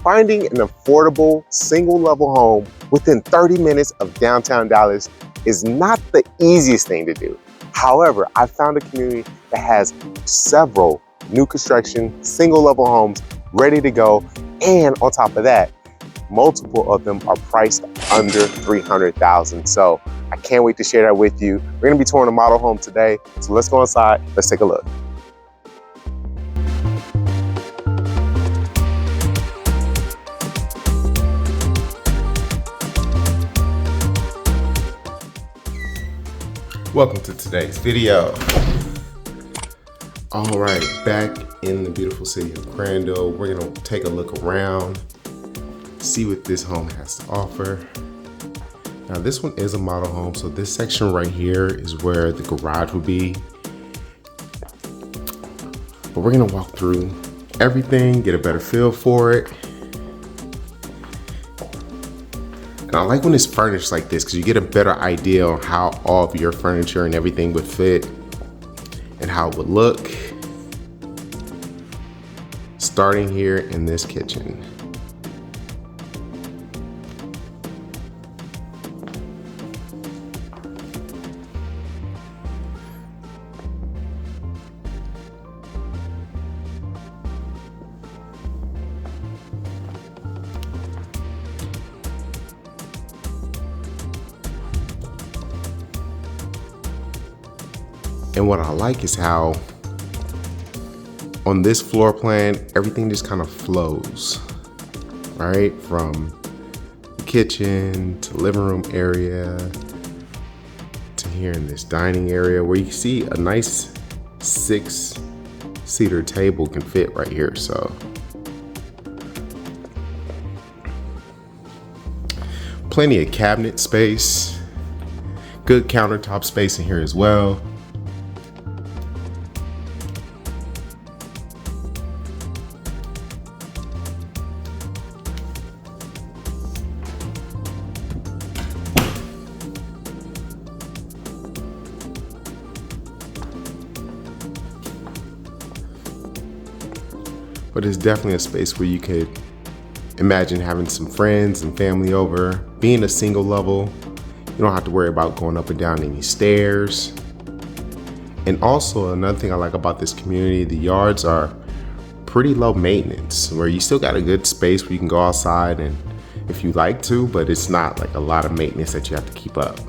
Finding an affordable single-level home within 30 minutes of downtown Dallas is not the easiest thing to do. However, I found a community that has several new construction single-level homes ready to go, and on top of that, multiple of them are priced under $300,000. So I can't wait to share that with you. We're gonna be touring a model home today, so let's go inside, let's take a look. Welcome to today's video. All right, back in the beautiful city of Crandall. We're gonna take a look around, see what this home has to offer. Now this one is a model home, so this section right here is where the garage would be. But we're gonna walk through everything, get a better feel for it. And I like when it's furnished like this because you get a better idea on how all of your furniture and everything would fit and how it would look. Starting here in this kitchen. And what I like is how on this floor plan, everything just kind of flows, right? From the kitchen to living room area to here in this dining area where you see a nice 6-seater table can fit right here. So plenty of cabinet space, good countertop space in here as well. But it's definitely a space where you could imagine having some friends and family over. Being a single level, you don't have to worry about going up and down any stairs. And also another thing I like about this community, the yards are pretty low maintenance, where you still got a good space where you can go outside and if you like to, but it's not like a lot of maintenance that you have to keep up.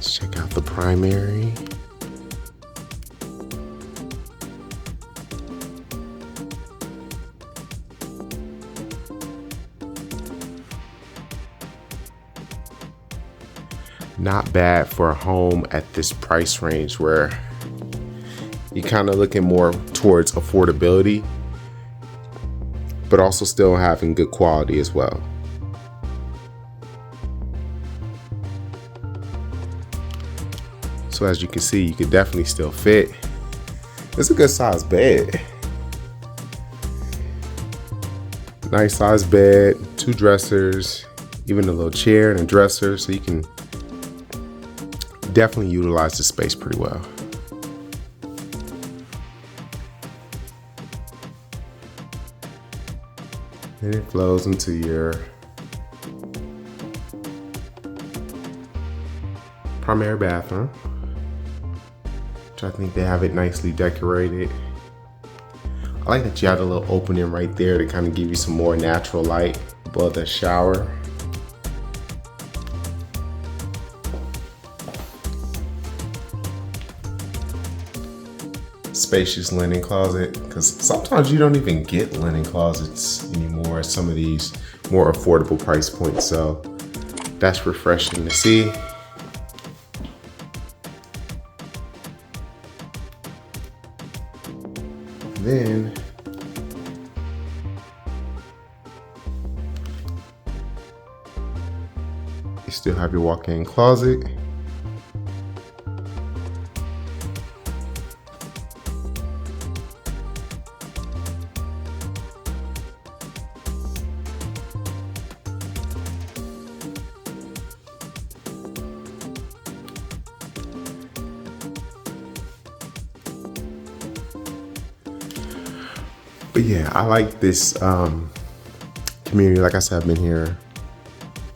Check out the primary. Not bad for a home at this price range where you're kind of looking more towards affordability, but also still having good quality as well. So as you can see, you can definitely still fit. It's a good sized bed. Nice sized bed, 2 dressers, even a little chair and a dresser, so you can definitely utilize the space pretty well. And it flows into your primary bathroom, which I think they have it nicely decorated. I like that you have a little opening right there to kind of give you some more natural light above the shower. Spacious linen closet, because sometimes you don't even get linen closets anymore at some of these more affordable price points, so that's refreshing to see. Then you still have your walk-in closet. But yeah, I like this community. Like I said, I've been here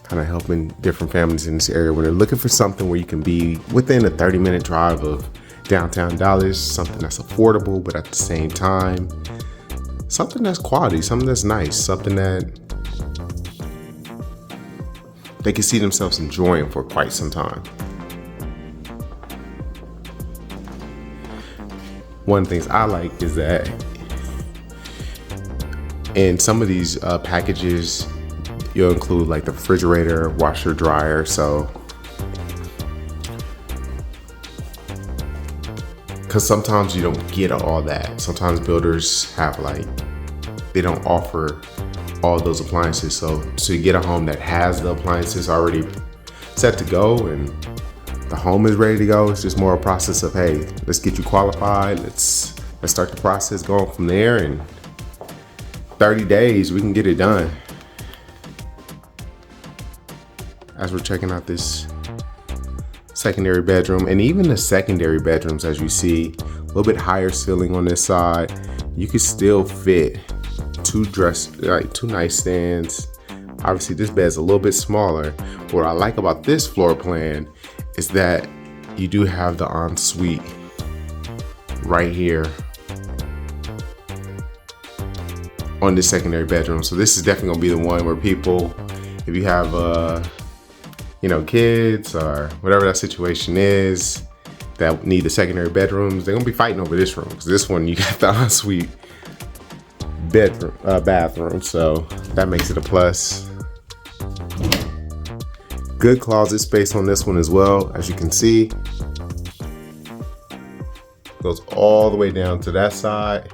kind of helping different families in this area when they're looking for something where you can be within a 30-minute drive of downtown Dallas, something that's affordable, but at the same time, something that's quality, something that's nice, something that they can see themselves enjoying for quite some time. One of the things I like is that in some of these packages, you'll include like the refrigerator, washer, dryer. So, because sometimes you don't get all that. Sometimes builders have they don't offer all those appliances. So you get a home that has the appliances already set to go and the home is ready to go. It's just more a process of, hey, let's get you qualified. Let's start the process going from there. And 30 days, we can get it done. As we're checking out this secondary bedroom, and even the secondary bedrooms, as you see, a little bit higher ceiling on this side, you could still fit two nightstands. Obviously this bed's a little bit smaller. What I like about this floor plan is that you do have the ensuite right here on this secondary bedroom. So this is definitely gonna be the one where people, if you have kids or whatever that situation is that need the secondary bedrooms, they're gonna be fighting over this room, because this one you got the ensuite bedroom, bathroom, so that makes it a plus. Good closet space on this one as well, as you can see. Goes all the way down to that side.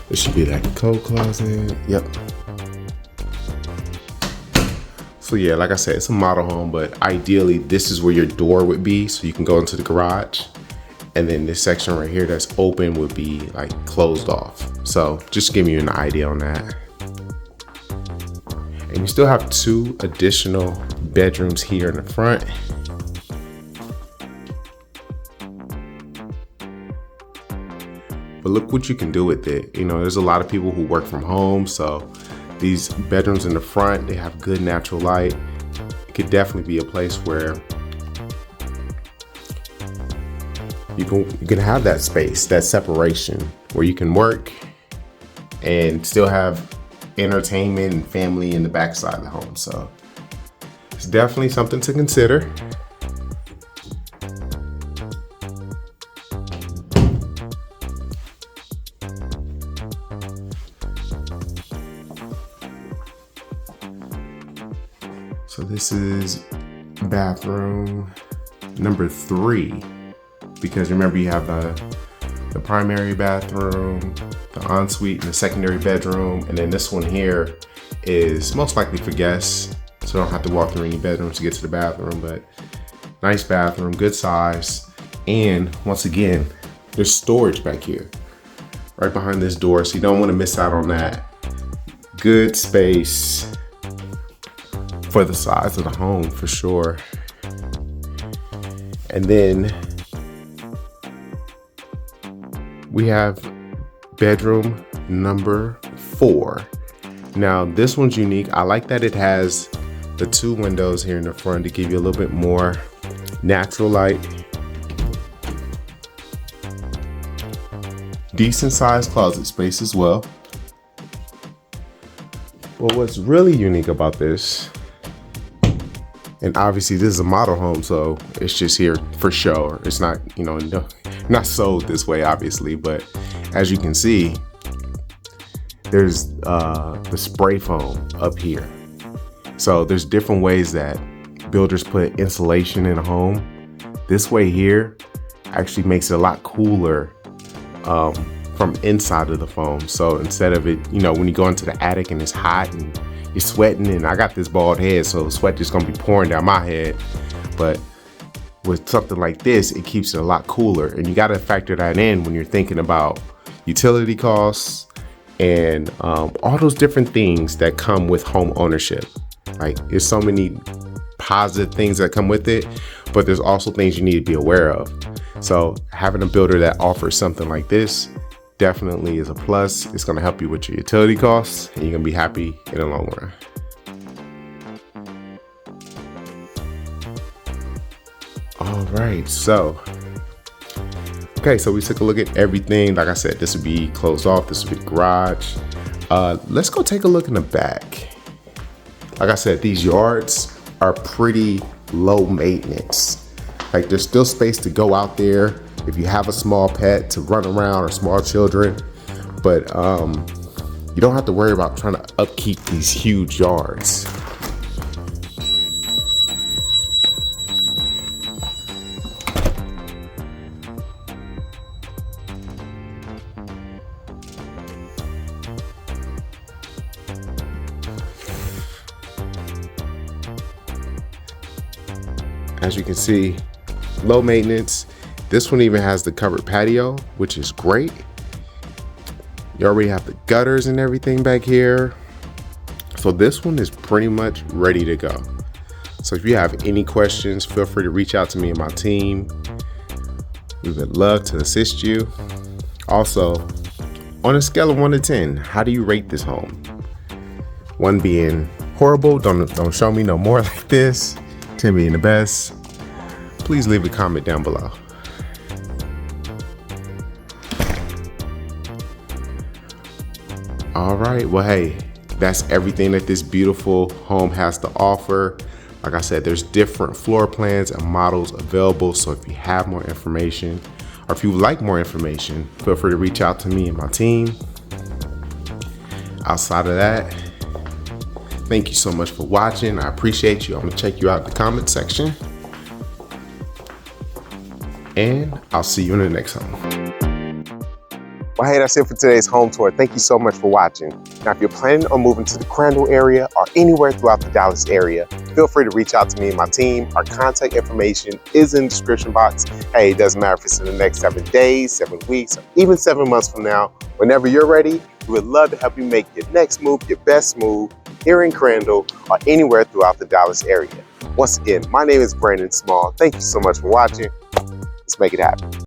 It should be like a coat closet. Yep. So yeah, like I said, it's a model home, but ideally this is where your door would be, so you can go into the garage. And then this section right here that's open would be like closed off. So just giving you an idea on that. And you still have 2 additional bedrooms here in the front. But look what you can do with it. There's a lot of people who work from home, so these bedrooms in the front, they have good natural light. It could definitely be a place where you can have that space, that separation, where you can work and still have entertainment and family in the backside of the home. So it's definitely something to consider. So this is bathroom number 3, because remember you have the primary bathroom, the ensuite, and the secondary bedroom, and then this one here is most likely for guests, so don't have to walk through any bedrooms to get to the bathroom. But nice bathroom, good size, and once again, there's storage back here, right behind this door, so you don't want to miss out on that. Good space for the size of the home, for sure. And then we have bedroom number 4. Now this one's unique. I like that it has the 2 windows here in the front to give you a little bit more natural light. Decent sized closet space as well. Well, what's really unique about this, and obviously this is a model home, so it's just here for show. It's not, not sold this way, obviously, but as you can see, there's the spray foam up here. So there's different ways that builders put insulation in a home. This way here actually makes it a lot cooler from inside of the foam. So instead of it, when you go into the attic and it's hot and you're sweating, and I got this bald head, so sweat just gonna be pouring down my head. But with something like this, it keeps it a lot cooler, and you gotta factor that in when you're thinking about utility costs and all those different things that come with home ownership. Like, there's so many positive things that come with it, but there's also things you need to be aware of. So having a builder that offers something like this definitely is a plus. It's going to help you with your utility costs, and you're going to be happy in the long run. All right, so we took a look at everything. Like I said, this would be closed off. This would be the garage. Let's go take a look in the back. Like I said, these yards are pretty low maintenance. Like, there's still space to go out there if you have a small pet to run around, or small children, but you don't have to worry about trying to upkeep these huge yards. As you can see, low maintenance. This one even has the covered patio, which is great. You already have the gutters and everything back here. So this one is pretty much ready to go. So if you have any questions, feel free to reach out to me and my team. We would love to assist you. Also, on a scale of 1 to 10, how do you rate this home? 1 being horrible, don't show me no more like this. 10 being the best. Please leave a comment down below. All right, well, hey, that's everything that this beautiful home has to offer. Like I said, there's different floor plans and models available. So if you have more information, or if you would like more information, feel free to reach out to me and my team. Outside of that, thank you so much for watching. I appreciate you. I'm gonna check you out in the comment section. And I'll see you in the next home. Well, hey, that's it for today's home tour. Thank you so much for watching. Now, if you're planning on moving to the Crandall area or anywhere throughout the Dallas area, feel free to reach out to me and my team. Our contact information is in the description box. Hey, it doesn't matter if it's in the next 7 days, 7 weeks, or even 7 months from now. Whenever you're ready, we would love to help you make your next move, your best move, here in Crandall or anywhere throughout the Dallas area. Once again, my name is Brandon Small. Thank you so much for watching. Let's make it happen.